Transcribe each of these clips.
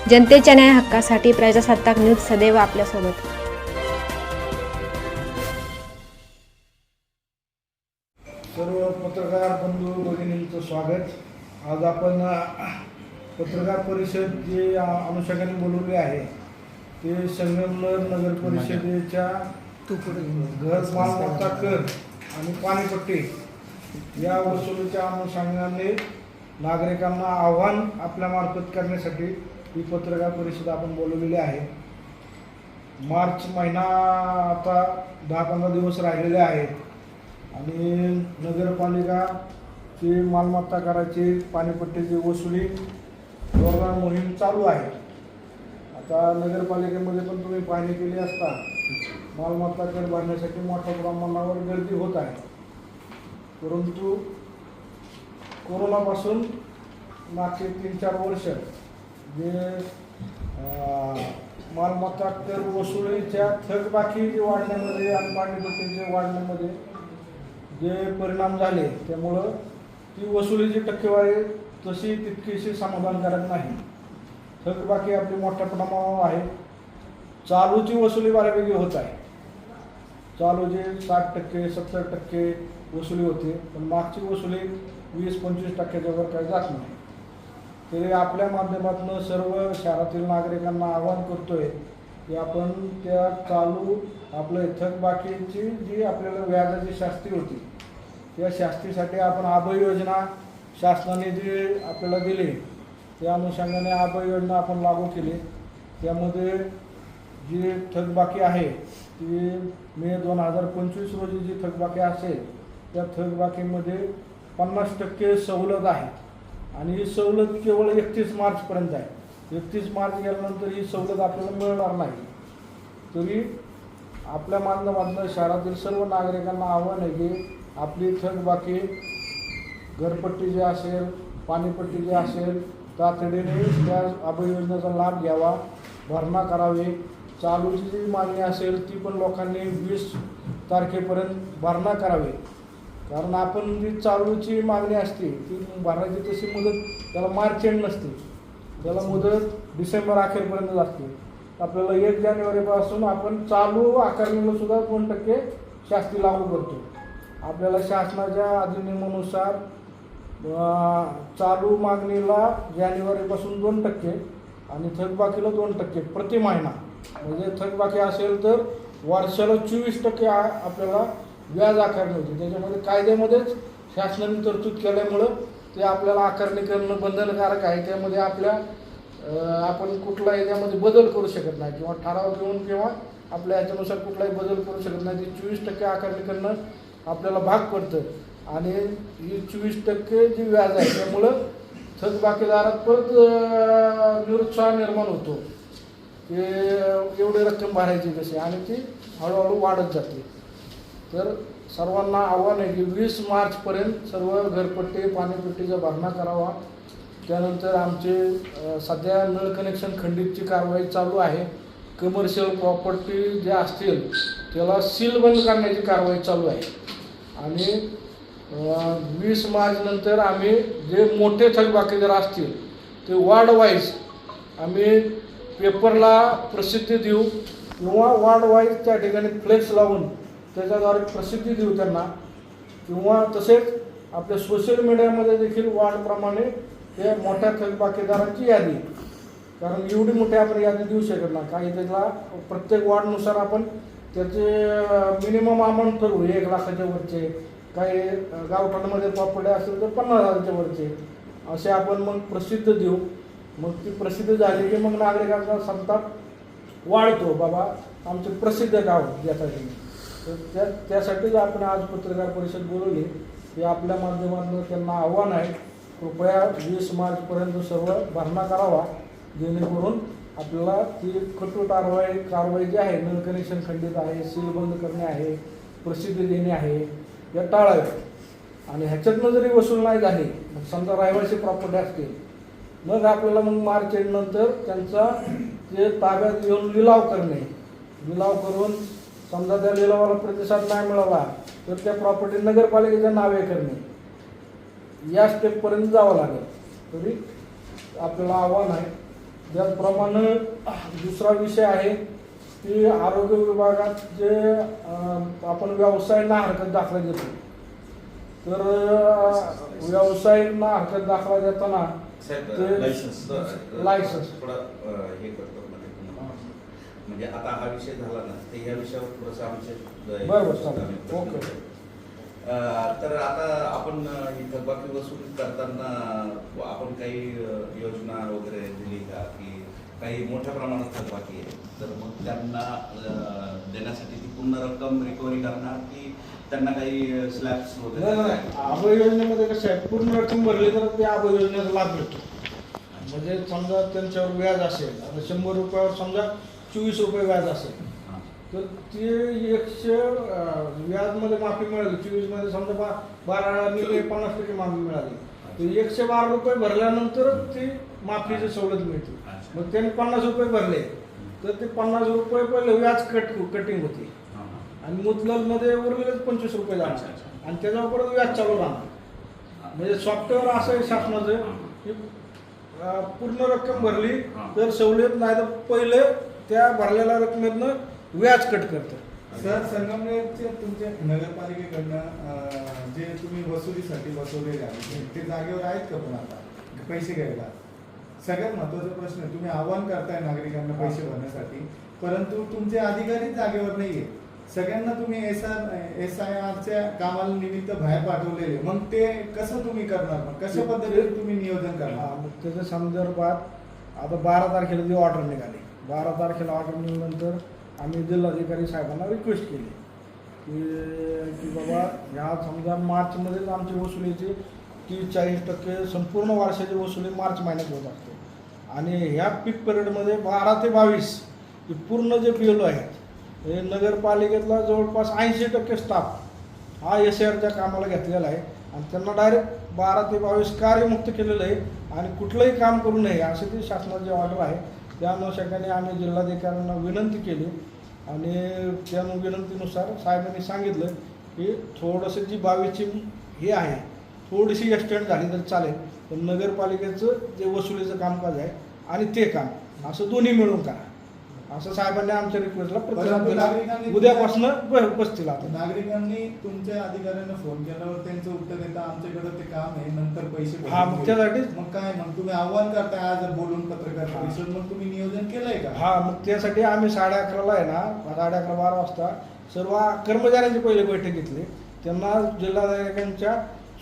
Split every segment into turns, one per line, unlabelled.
जनतेच्या न्याय हक्कासाठी प्रजासत्ताक न्यूज सदैव आपल्यासोबत.
सर्व पत्रकार बंधू भगिनींचं स्वागत. आज आपण पत्रकार परिषद जे अनुषंगाने बोलवली आहे ते संगमनेर नगर परिषदेच्या घर मालमत्ता कर आणि पाणीपट्टी या वसुलीच्या अनुषंगाने नागरिकांना आव्हान आपल्यामार्फत करण्यासाठी ही पत्रकार परिषद आपण बोलवलेली आहे. मार्च महिना आता 10-15 दिवस राहिलेले आहेत आणि नगरपालिकाची मालमत्ता कराची पाणीपट्टीची वसुली जोरदार मोहीम चालू आहे. आता नगरपालिकेमध्ये पण तुम्ही पाहणी केली असता मालमत्ता कर भरण्यासाठी मोठ्या प्रमाणावर गर्दी होत आहे. परंतु कोरोनापासून मागचे 3-4 वर्ष जे मालमत्ता कर वसुलीच्या थकबाकी जे वाढण्यामध्ये आणि पाणीपट्टीचे वाढण्यामध्ये जे परिणाम झाले त्यामुळं ती वसुलीची टक्केवारी तशी तितकीशी समाधानकारक नाही. थकबाकी आपली मोठ्या प्रमाणावर आहे. चालूची वसुली बऱ्यापैकी होत आहे. चालूचे 60%, 70% वसुली होते, पण मागची वसुली 20-25% वर काही जात नाही. तरी आपल्या माध्यमातून सर्व शहरातील नागरिकांना आवाहन करतोय की आपण त्या चालू आपल्या थकबाकीची जी आपल्याला व्याजाची शास्ती होती त्या शास्तीसाठी आपण आभय योजना शासनाने जी आपल्याला दिली त्या अनुषंगाने आभय योजना आपण लागू केली. त्यामध्ये जी थकबाकी आहे ती मे 2025 रोजी जी थकबाकी असेल त्या थकबाकीमध्ये 50% सवलत आहे आणि ही सवलत केवळ 31 मार्चपर्यंत आहे. 31 मार्च गेल्यानंतर ही सवलत आपल्याला मिळणार नाही. तरी आपल्या माध्यमातून शहरातील सर्व नागरिकांना आव्हान आहे की आपली थकबाकी घरपट्टी जी असेल पाणीपट्टी जी असेल तातडीने त्या अभय योजनेचा लाभ घ्यावा, भरणा करावे. चालूची जी मागणी असेल ती पण लोकांनी 20 तारखेपर्यंत भरणा करावे. कारण आपण जी चालूची मागणी असते ती भरण्याची तशी मुदत त्याला मार्च एंड नसते, त्याला मुदत डिसेंबर अखेरपर्यंत असते. आपल्याला 1 जानेवारीपासून आपण चालू आकारणीला सुद्धा 2% शास्ती लागू करतो. आपल्याला शासनाच्या अधिनियमानुसार चालू मागणीला जानेवारीपासून 2% आणि थकबाकीला 2% प्रति महिना. म्हणजे थकबाकी असेल तर वर्षाला 24% आपल्याला व्याज आकारणी होती. त्याच्यामध्ये कायद्यामध्येच शासनाने तरतूद केल्यामुळं ते आपल्याला आकारणी करणं बंधनकारक आहे. त्यामध्ये आपण कुठला याच्यामध्ये बदल करू शकत नाही किंवा ठराव घेऊन किंवा आपल्या ह्याच्यानुसार कुठलाही बदल करू शकत नाही. ती 24% आकारणी करणं आपल्याला भाग पडतं आणि ही 24% जी व्याज आहे त्यामुळं थकबाकीदारात परत निरुत्साह निर्माण होतो की एवढी रक्कम भरायची कशी आणि ती हळूहळू वाढत जाते. तर सर्वांना आव्हान आहे की 20 मार्चपर्यंत सर्व घरपट्टी पाणीपट्टीचा भरणा करावा. त्यानंतर आमचे सध्या नळ कनेक्शन खंडितची कारवाई चालू आहे. कमर्शियल प्रॉपर्टी ज्या असतील त्याला सीलबंद करण्याची कारवाई चालू आहे आणि 20 मार्च नंतर आम्ही जे मोठे थकबाकीदार असतील ते वार्ड वाईज आम्ही पेपरला प्रसिद्धी देऊ किंवा वार्ड वाईज त्या ठिकाणी फ्लेक्स लावून त्याच्याद्वारे प्रसिद्धी देऊ त्यांना किंवा तसेच आपल्या सोशल मीडियामध्ये देखील वार्डप्रमाणे ते मोठ्या थकबाकीदारांची यादी, कारण एवढी मोठी आपण यादी देऊ शकत नाही. काही त्याला प्रत्येक वार्डनुसार आपण त्याचे मिनिमम अमाऊंट ठरवू. 1 लाखाच्या वरचे, काही गावठाणामध्ये प्रॉपर्टी असेल तर 50,000च्या वरचे असे आपण मग प्रसिद्ध देऊ. मग ती प्रसिद्ध झाली की मग नागरिकांचा संताप वाढतो, बाबा आमचे प्रसिद्ध गाव यासाठी. तर त्यासाठीच आपण आज पत्रकार परिषद बोलवली की आपल्या माध्यमातून त्यांना आव्हान आहे कृपया 20 मार्चपर्यंत सर्व भरणा करावा जेणेकरून आपल्याला ती कठोर कारवाई जी आहे नळ कनेक्शन खंडित आहे, सील बंद करणे आहे, प्रसिद्धी देणे आहे या टाळावे. आणि ह्याच्यातनं जरी वसूल नाही झाली मग समजा रहिवासी प्रॉपर्टी असतील मग आपल्याला मग मार्च एंड नंतर त्यांचा जे ताब्यात घेऊन लिलाव करणे, लिलाव करून समजा त्या लिलावाला प्रतिसाद नाही मिळाला तर त्या प्रॉपर्टी नगरपालिकेच्या नावे करणे या स्टेपपर्यंत जावं लागेल. तरी आपल्याला आव्हान आहे त्याचप्रमाणे दुसरा विषय आहे की आरोग्य विभागात जे आपण व्यावसायिकांना हरकत दाखला देतो, तर व्यावसायिकांना हरकत दाखला देताना लायसन्स
थोडं हे करतो म्हणजे आता हा विषय झाला ना, तर ह्या विषयावर थोडंसं आमचे
बरोबर ओके.
तर आता आपण ही थकबाकी वसूल करताना आपण काही योजना वगैरे दिली का, की काही मोठ्या प्रमाणात थकबाकी आहे तर मग त्यांना देण्यासाठी ती पूर्ण रक्कम रिकव्हरी करणार, की त्यांना काही स्लॅब्स वगैरे?
आभय योजनेमध्ये कसं आहे, पूर्ण रक्कम भरली तर ते आभय योजनेचा लाभ भेटतो. म्हणजे समजा त्यांच्यावर व्याज असेल, आता 100 रुपयावर समजा 24 रुपये व्याज असेल, तर ते 100 व्याजमध्ये माफी मिळाली, 24मध्ये समजा 50% माफी मिळाली, तर 112 रुपये भरल्यानंतर ती माफीची सवलत मिळते. मग त्यांनी 50 रुपये भरले तर ते 50 रुपये पहिले व्याज कटिंग होती आणि मुदलमध्ये उरलेलेच 25 रुपये जाणार आणि त्याच्यावर परत व्याज चालू राहणार. म्हणजे सॉफ्टवेअर असं आहे शासनाचं की पूर्ण रक्कम भरली तर सवलत, नाही तर पहिले त्या भरलेल्या रकमेतनं व्याज कट करतं.
सर, संगमनेरचे तुमच्या नगरपालिकेकडनं जे तुम्ही वसुलीसाठी बसवलेले आहे ते जागेवर आहेत का पण आता पैसे घ्यायला? सगळ्यात महत्त्वाचा प्रश्न, तुम्ही आव्हान करताय नागरिकांना पैसे भरण्यासाठी, परंतु तुमचे अधिकारी जागेवर नाहीये. सगळ्यांना तुम्ही SIRच्या कामाला निमित्त बाहेर पाठवलेले, मग ते कसं तुम्ही करणार? मग कशा पद्धतीने तुम्ही नियोजन करणार?
मग त्याच्या संदर्भात आता 12 तारखेला जी ऑर्डर निघाली, 12 तारखेला ऑर्डर निघाल्यानंतर आम्ही जिल्हाधिकारी साहेबांना रिक्वेस्ट केली की बाबा ह्या समजा मार्चमध्येच आमची वसुलीची 30-40% संपूर्ण वर्षाची वसुली मार्च महिन्यात होत असते आणि ह्या पीक पिरियडमध्ये 12 ते 22 ही पूर्ण जे BLO आहेत, हे नगरपालिकेतला जवळपास 80% स्टाफ हा SIRच्या कामाला घेतलेला आहे आणि त्यांना डायरेक्ट 12 ते 22 कार्यमुक्त केलेलं आहे आणि कुठलंही काम करू नये अशी ती शासनाची ऑर्डर आहे. त्या अनुषंगाने आम्ही जिल्हाधिकाऱ्यांना विनंती केली आणि त्या विनंतीनुसार साहेबांनी सांगितलं की थोडंसं जी 22ची हे आहे थोडीशी एक्सटेंड झाली तर चालेल, पण नगरपालिकेचं जे वसुलीचं कामकाज आहे आणि ते काम असं दोन्ही मिळून करा, असं साहेबांनी आमच्या रिक्वेस्टला प्रतिसाद दिला. उद्यापासून बसतील. आता
नागरिकांनी तुमच्या अधिकाऱ्यांना फोन केल्यावर त्यांचं उत्तर देतं आमच्याकडे ते काम आहे, नंतर पैसे
मग त्यासाठी
मग काय, मग तुम्ही आव्हान करताय आज बोलून पत्रकार परिषद, मग तुम्ही नियोजन केलंय का?
मग त्यासाठी आम्ही 11:30ला आहे ना, 11:30-12 वाजता सर्व कर्मचाऱ्यांची पहिली बैठक घेतली, त्यांना जिल्हाधिकाऱ्यांच्या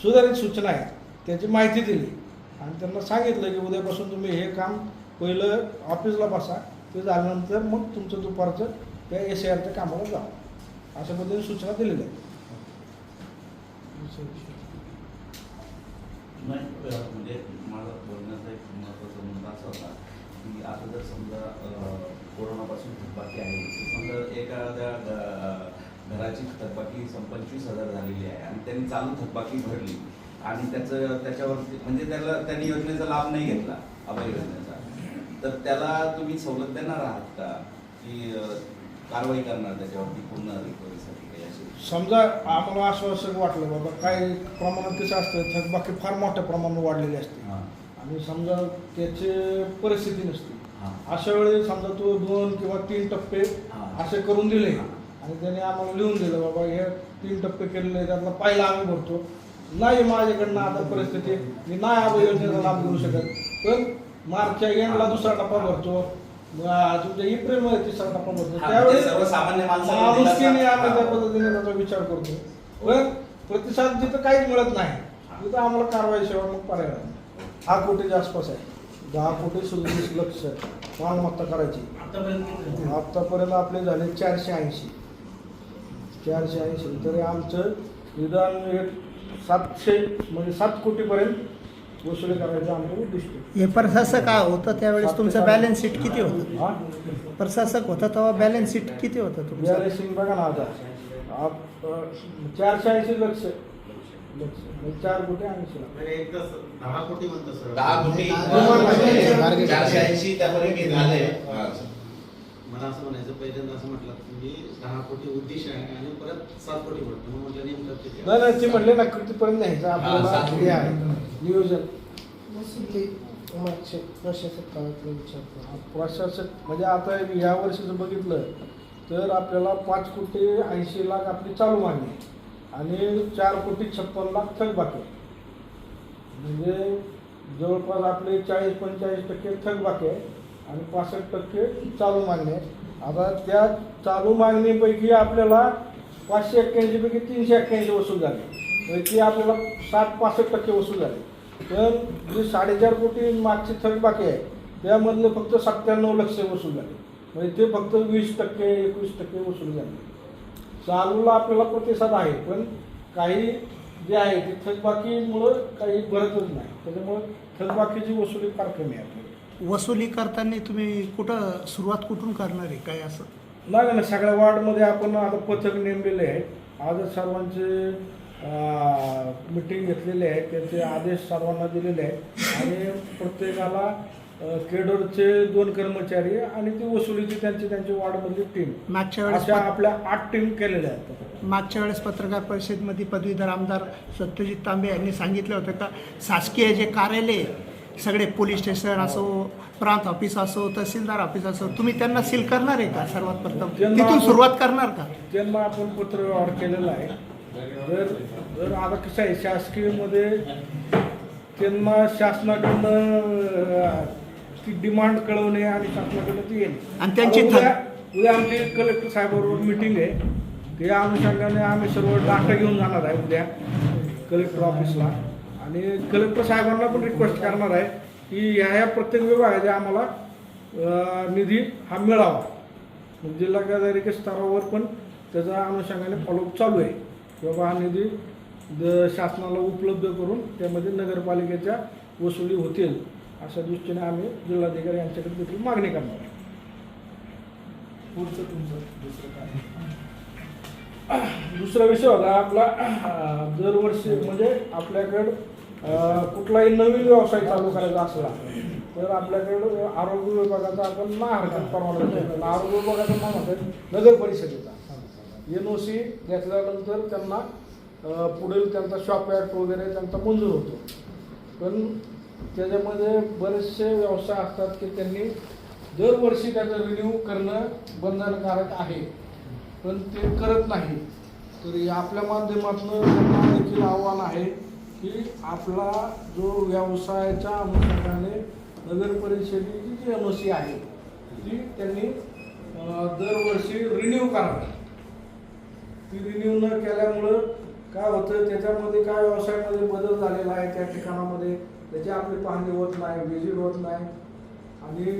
सुधारित सूचना आहेत त्याची माहिती दिली आणि त्यांना सांगितलं की उद्यापासून तुम्ही हे काम पहिलं ऑफिसला बसा, ते झाल्यानंतर मग तुमचं दुपारचं त्या SIRच्या कामाला जा, अशा पद्धतीने सूचना दिलेल्या आहेत.
म्हणजे माझा बोलण्याचा एक महत्त्वाचा मुद्दा असा होता की आता जर समजा कोरोनापासून थकबाकी आहे, समजा एखाद्या घराची थकबाकी 25,000 झालेली आहे आणि त्यांनी चालू थकबाकी भरली आणि त्याच्यावरती म्हणजे त्यांनी योजनेचा लाभ नाही घेतला, अभय योजनेचा, तर त्याला तुम्ही सवलत देणार आहात का, की कारवाई करणार त्याच्यावरती पूर्ण रिकव्हरीसाठी काही असेल?
समजा आम्हाला आश्वासक वाटलं बाबा काही प्रमाणात कसं असतं, थकबाकी फार मोठ्या प्रमाणात वाढलेली असते आणि समजा त्याची परिस्थिती नसते, अशा वेळी समजा तो 2 किंवा 3 टप्पे असे करून दिले आणि त्याने आम्हाला लिहून दिलं बाबा हे 3 टप्पे केलेले, त्यातला पहिला आम्ही भरतो, नाही माझ्याकडनं आता परिस्थिती मी नाही आभय योजनेचा लाभ घेऊ शकत, पण मार्चच्या एंडला दुसरा टप्पा भरतो, तुमच्या एप्रिलमध्ये तिसरा टप्पा भरतो, त्यावेळी माणुसकीने आम्ही त्या पद्धतीने त्याचा विचार करतो. पण प्रतिसाद जिथं काहीच मिळत नाही तिथं आम्हाला कारवाई शिवाय मग पर्याय नाही. 10 कोटीच्या आसपास आहे, 10 कोटी 37 लक्ष मालमत्ता करायची. आतापर्यंत आपले झाले 480, तरी आमचं निदान एक 700 म्हणजे 7 कोटीपर्यंत वसुली करायचं आमचं उद्दिष्ट.
हे प्रशासक होतं त्यावेळेस तुमचं बॅलन्स शीट किती होतं? प्रशासक होता तेव्हा बॅलन्स शीट किती होतं तुमचं?
बॅलन्सिंग बघा ना आता 480 लक्ष 4 कोटी 80 लाख
10 कोटी म्हणतो सर.
10 कोटी 480 त्यापर्यंत झाले.
मला असं म्हणायचं, पहिल्यांदा असं म्हटलं तुम्ही 10 कोटी उद्देश आहे आणि परत 7 कोटी भरतो, मग म्हटलं नेमकं किती?
नाही ते म्हटले ना कितीपर्यंत न्यायचं आपल्याला हे आहे नियोजन.
मागचे प्रशासक काळातलं विचारतो.
प्रशासक म्हणजे आता या वर्षीचं बघितलं तर आपल्याला 5,80,00,000 आपली चालू मागणी आहे आणि 4,56,00,000 थकबाकी आहे. म्हणजे जवळपास आपले 40-45% थकबाकी आहे आणि 65% चालू मागणी आहे. आता त्या चालू मागणीपैकी आपल्याला 581 पैकी 381 वसूल झाले, म्हणजे ती आपल्याला 65% वसूल झाले. पण जे 4.5 कोटी मागची थकबाकी आहे त्यामधलं फक्त 97 लक्ष वसूल झाले, म्हणजे ते फक्त 20%-21% वसूल झाले. चालूला आपल्याला प्रतिसाद आहे, पण काही जे आहे ते थकबाकीमुळं काही भरतच नाही, त्याच्यामुळं थकबाकीची वसुली फार कमी आहे आपल्याला.
वसुली करताना तुम्ही सुरुवात कुठून करणार आहे काय असं?
नाही ना, सगळ्या वार्डमध्ये आपण आता पथक नेमलेले आहेत. आजच सर्वांचे मिटिंग घेतलेले आहे, त्याचे आदेश सर्वांना दिलेले आहेत आणि प्रत्येकाला केडरचे 2 कर्मचारी आणि ती वसुलीची त्यांची वार्डमधली टीम,
मागच्या वेळेस
अशा आपल्या 8 टीम केलेल्या आहेत.
मागच्या वेळेस पत्रकार परिषदेमध्ये पदवीधर आमदार सत्यजित तांबे यांनी सांगितलं होतं का शासकीय जे कार्यालय सगळे पोलीस स्टेशन असो, प्रांत ऑफिस असो, तहसीलदार ऑफिस असो, तुम्ही त्यांना सील करणार आहे का? सर्वात प्रथम तिथून सुरुवात करणार का?
त्यांना आपण पत्रव्यवहार केलेला आहे. जर आता कसं आहे शासकीयमध्ये त्यांना शासनाकडनं ती डिमांड कळवणे आणि शासनाकडनं ती येणे.
आणि त्यांची
उद्या आमची कलेक्टर साहेबाबरोबर मिटिंग आहे, त्या अनुषंगाने आम्ही सर्व डाटा घेऊन जाणार आहे उद्या कलेक्टर ऑफिसला आणि कलेक्टर साहेबांना पण रिक्वेस्ट करणार आहे की ह्या प्रत्येक विभागाच्या आम्हाला निधी हा मिळावा. जिल्हा कार्यकारी स्तरावर पण त्याच्या अनुषंगाने फॉलोअप चालू आहे की बाबा हा निधी शासनाला उपलब्ध करून त्यामध्ये नगरपालिकेच्या वसुली होतील अशा दृष्टीने आम्ही जिल्हाधिकारी यांच्याकडे देखील मागणी करणार आहे.
पुढचं तुमचं दुसरं काय?
दुसरा विषय होता आपला दरवर्षी म्हणजे आपल्याकडं कुठलाही नवीन व्यवसाय चालू करायचा असला तर आपल्याकडं आरोग्य विभागाचा आपण ना हरकत परवाना देतो. आरोग्य विभागाचा नाव म्हणतात नगर परिषदेचा NOC घेतल्यानंतर त्यांना पुढील त्यांचा शॉप ॲक्ट वगैरे त्यांचा मंजूर होतो. पण त्याच्यामध्ये बरेचसे व्यवसाय असतात की त्यांनी दरवर्षी त्याचं रिन्यू करणं बंधनकारक आहे, पण ते करत नाही. तर आपल्या माध्यमातून त्यांना देखील आव्हान आहे की आपला जो व्यवसायाच्या अनुषंगाने नगर परिषदेची जी NOC आहे ती त्यांनी दरवर्षी रिन्यू करावी. ती रिन्यू न केल्यामुळं काय होतं, त्याच्यामध्ये काय व्यवसायामध्ये बदल झालेला आहे त्या ठिकाणामध्ये त्याची आपली पाहणी होत नाही, व्हिजिट होत नाही आणि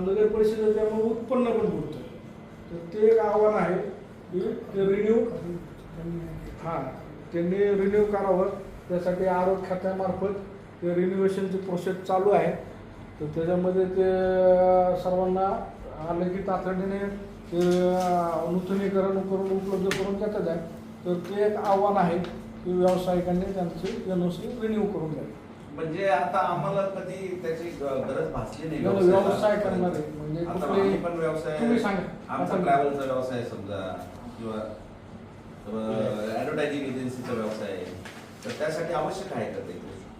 नगर परिषदेचं त्यामुळे उत्पन्न पण बुडतं. तर ते एक आव्हान आहे की ते रिन्यू त्यांनी रिन्यू करावं. त्यासाठी आरोग्य खात्यामार्फत ते रिन्युएशनची प्रोसेस चालू आहे. तर त्याच्यामध्ये ते सर्वांना आलं की तातडीने ते नूतनीकरण करून उपलब्ध करून देतात आहे. तर ते एक आव्हान आहे की व्यावसायिकांनी त्यांची NOC रिन्यू करून द्यावी.
म्हणजे आता आम्हाला कधी त्याची गरज भासली नाही.
व्यवसाय करणारे म्हणजे
आता
कुठले
आम्ही पण व्यवसाय,
तुम्ही सांगा.
आमचा ट्रॅव्हलचा व्यवसाय समजा किंवा ॲडव्हर्टायझिंग एजन्सीचा व्यवसाय आहे, तर त्यासाठी आवश्यक आहे का ते?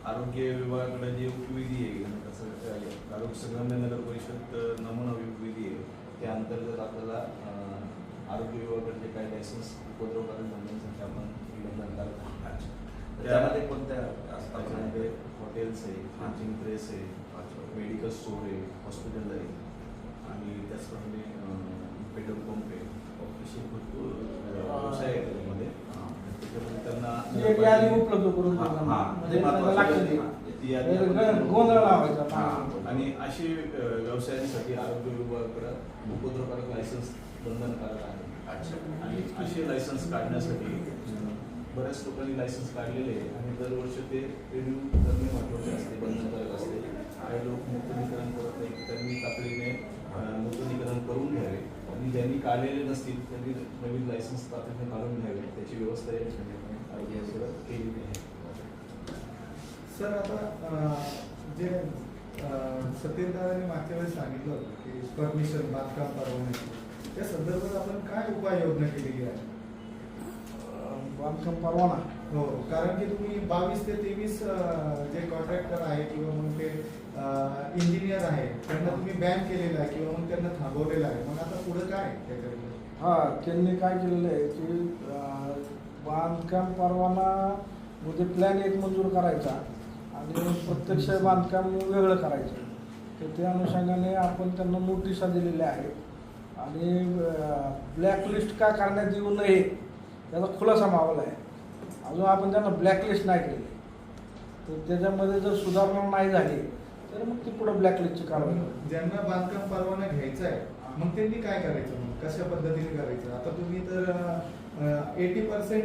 आरोग्य विभागाकडे जे उपविधी आहे तसं आरोग्य संग्राम्य नगर परिषद नमुना उपविधी आहे त्या अंतर्गत आपल्याला आरोग्य विभागाकडे जे काही लायसन्स उपद्रवकारण धंद्यांसाठी आपण उल्लंघन करत आहोत.
त्यामध्ये कोणत्या असतात?
त्याच्यामध्ये हॉटेल्स आहे, प्रिंटिंग प्रेस आहे, मेडिकल स्टोर आहे, हॉस्पिटल आहे आणि त्याचप्रमाणे पेट्रोल पंप आहे, असे भरपूर व्यवसाय आहे त्याच्यामध्ये. त्याच्यामध्ये त्यांना
एक यादी उपलब्ध करून गोंधळ लावायचा.
आणि अशी व्यवसायांसाठी आरोग्य विभागाकडे उपद्रवकारक लायसन्स बंधनकारक आहे. आणि असे लायसन्स काढण्यासाठी बऱ्याच लोकांनी लायसन्स काढलेले आहे आणि दरवर्षी ते रिन्यू करणे महत्त्वाचे असते, बंधनकारक असते. काही लोक नूतनीकरण करत नाही, त्यांनी तातडीने नूतनीकरण करून घ्यावे आणि ज्यांनी काढलेले नसतील त्यांनी नवीन लायसन्स तातडीने काढून घ्यावे. त्याची व्यवस्था या ठिकाणी आरोग्य विभागात केलेली आहे.
सर आता जे सत्येंद्रांनी मागच्या वेळेस सांगितलं होतं की परमिशन बांधकाम परवान्याची, त्या संदर्भात आपण काय उपाययोजना केलेली आहे?
बांधकाम परवाना
हो, कारण की तुम्ही 22 ते 23 जे कॉन्ट्रॅक्टर आहे किंवा मग ते इंजिनियर आहे त्यांना तुम्ही बॅन केलेला आहे किंवा मग त्यांना थांबवलेलं आहे, मग आता पुढे काय त्याच्याकडे?
त्यांनी काय केलेलं आहे की बांधकाम परवाना म्हणजे प्लॅन एक मंजूर करायचा आणि प्रत्यक्ष बांधकाम वेगळं करायचं. तर त्या अनुषंगाने आपण त्यांना नोटिसा दिलेल्या आहेत आणि ब्लॅकलिस्ट का करण्यात येऊ नये याचा खुलासा मावला आहे. अजून आपण त्यांना ब्लॅकलिस्ट नाही केली, तर त्याच्यामध्ये जर सुधारणा नाही झाली तर मग ती पुढे ब्लॅकलिस्टची कारवाई.
ज्यांना बांधकाम परवाना घ्यायचा आहे मग त्यांनी काय करायचं, मग कशा पद्धतीने करायचं? आता तुम्ही तर 80%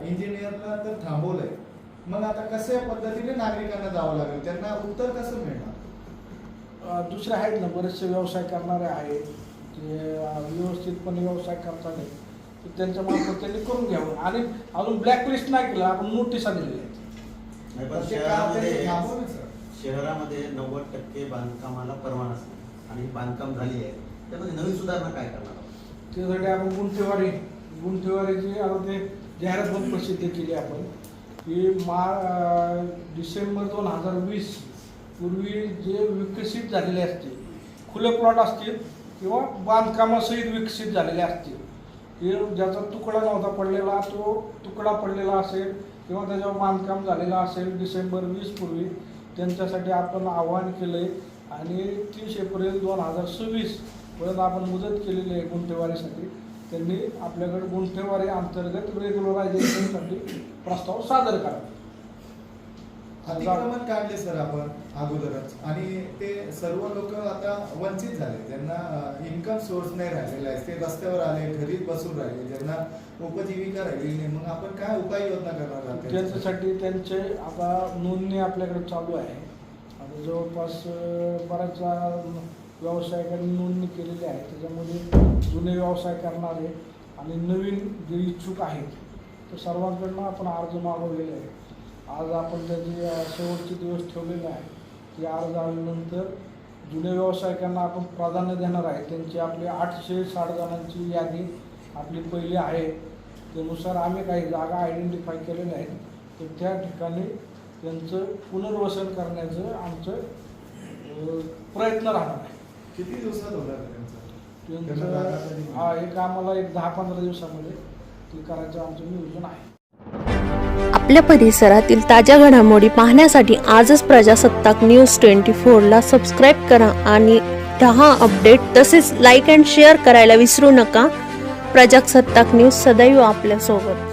इंजिनियरला तर थांबवलंय, मग आता कशा पद्धतीने नागरिकांना जावं लागेल, त्यांना उत्तर कसं मिळणार?
दुसरे आहेत ना, बरेचसे व्यवसाय करणारे आहेत जे व्यवस्थितपणे व्यवसाय करतात, तर त्यांच्या मार्फत त्यांनी करून घ्यावं. आणि अजून ब्लॅकलिस्ट नाही केलं, आपण नोटिसा दिलेल्या आहेत.
नाही, पण
ते का त्यांनी थांबवलं सर?
शहरामध्ये 90% बांधकामाला परवाना असतो आणि बांधकाम झाली आहे, त्यामध्ये नवीन सुधारणा काय करणार आहोत?
त्यासाठी आपण गुंठेवारीची आता ते जाहिरात पण प्रसिद्ध केली आपण की डिसेंबर 2020 पूर्वी जे विकसित झालेले असतील खुले प्लॉट असतील किंवा बांधकामासहित विकसित झालेले असतील, की ज्याचा तुकडा नव्हता पडलेला तो तुकडा पडलेला असेल किंवा त्याच्यावर बांधकाम झालेलं असेल डिसेंबर 20 पूर्वी, त्यांच्यासाठी आपण आवाहन केलं आहे आणि 30 एप्रिल 2026 पर्यंत आपण मुदत केलेली आहे गुंठेवारीसाठी. त्यांनी आपल्याकडे गुंठेवारी अंतर्गत रेग्युलरायझेशनसाठी प्रस्ताव सादर करावा.
अतिक्रमण काढले सर आपण अगोदरच आणि ते सर्व लोक आता वंचित झाले, त्यांना इन्कम सोर्स नाही राहिलेला आहे, ते रस्त्यावर आले, घरीच बसून राहिले, ज्यांना उपजीविका राहिली नाही. मग आपण काय उपाययोजना करणार आहात
त्यांच्यासाठी? त्यांचे आता नोंदणी आपल्याकडे चालू आहे आणि जवळपास बऱ्याच व्यावसायिकांनी नोंदणी केलेली आहे. त्याच्यामध्ये जुने व्यवसाय करणारे आणि नवीन जे इच्छुक आहेत तर सर्वांकडनं आपण अर्ज मागवलेले आहे. आज आपण त्याची शेवटचे दिवस ठेवलेले आहे की अर्ज आल्यानंतर जुने व्यावसायिकांना आपण प्राधान्य देणार आहे. त्यांची आपली 860 जणांची यादी आपली पहिली आहे. त्यानुसार आम्ही काही जागा आयडेंटिफाय केलेल्या आहेत, तर त्या ठिकाणी त्यांचं पुनर्वसन करण्याचं आमचं प्रयत्न राहणार आहे.
किती दिवसात होणार
त्यांचं एक आम्हाला 10-15 दिवसामध्ये ते करायचं आमचं नियोजन आहे.
आपल्या परिसरातील ताज्या घडामोडी पाहण्यासाठी आजच प्रजासत्ताक न्यूज 24ला सबस्क्राईब करा आणि 10 अपडेट तसेच लाईक अँड शेअर करायला विसरू नका. प्रजासत्ताक न्यूज सदैव आपल्यासोबत.